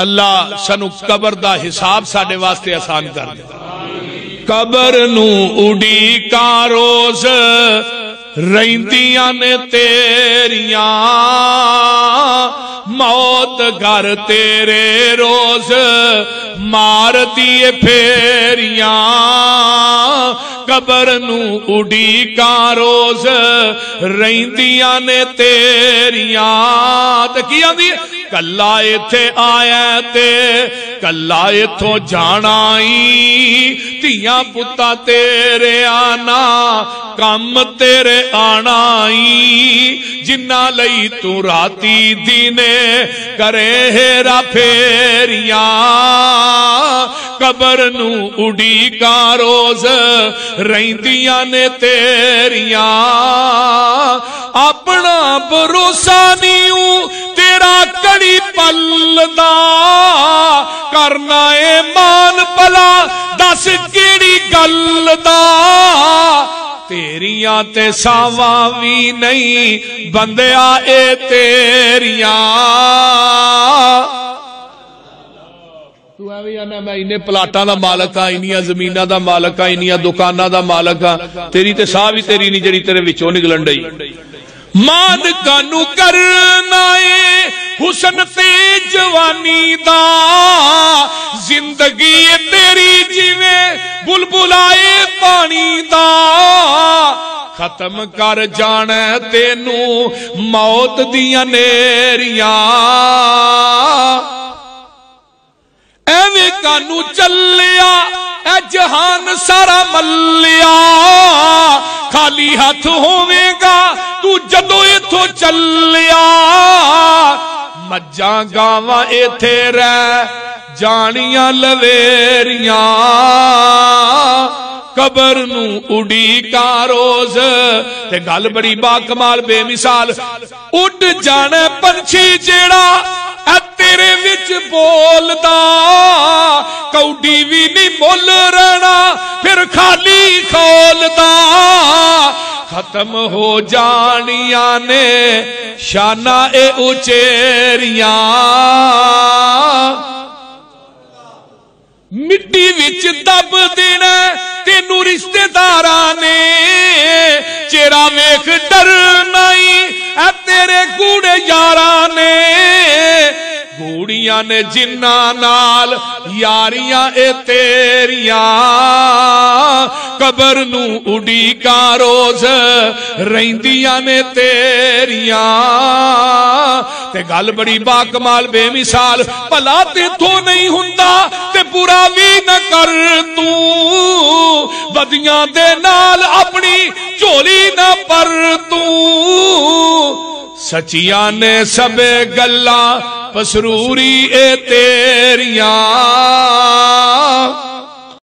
अल्लाह सानू कबर दा हिसाब साडे वास्ते आसान कर दे। कबर नू उड़ीका रोज रहिंदियां ने तेरियां, मौत घर तेरे रोज मार दिए फेरियां। कबर नू उड़ीका रोज रहिंदियां ने तेरियां। ते की आंदी कल्ला इत्थे आया ते कल्ला इथों जाना ई, धियां पुत्ता तेरे आना कम तेरे आना ई। जिन्ना लई तू राती दिने करे हेरा फेरियां, कबर नू उड़ीका रोज रहिंदियां ने तेरियां। अपना भरोसा नीऊ तेरा कड़ी पलदा, करना ए मान भला दस केड़ी गल दा। तेरियां ते सावा भी नहीं बंदिया ए तेरियां। तू एवं आना मैं इन्ने प्लाटा दा मालक हाँ, इन्नियां जमीना दा मालक हाँ, इन्नियां दुकाना दा मालक हाँ, तेरी ते साह भी तेरी नहीं जड़ी तेरे विचों निकलन डई। मान कानू करना है हुसन ते जवानी दा, जिंदगी तेरी जिवें बुलबुलाए पानी दा। खत्म कर जाना तेनू मौत दियां नेरियां, एवें कानू चलिया ए जहान सारा मलिया। खाली हाथ होवेगा तू जदों इथों चलिया, मज्जां गावां इथे रह जानियां लवेरियां। कबर नू उड़ीका रोज ते गल बड़ी बाकमाल बेमिसाल। उड़ जाने पंछी जेड़ा तेरे विच बोलदा, कौडी भी नहीं मुल रहना फिर खाली खोलदा। खत्म हो जानिया ने शाना ए उचेरियां, मिट्टी विच दब देना तेनू रिश्तेदारा ने। चेहरा वेख डरना ही ऐ तेरे कूड़े यारा ने। गूड़ियां ने जिन्ना नाल यारियां ए तेरियां, कबर नू उड़ीका रोज रहिंदियां ने तेरियां। ते गल बड़ी बाकमाल बेमिसाल। भला तेथों नहीं हुंदा ते बुरा भी न कर तू, बदियां दे नाल अपनी झोली न पर तू। सचिया ने सबे गल्लां पसरूरी ए तेरियां।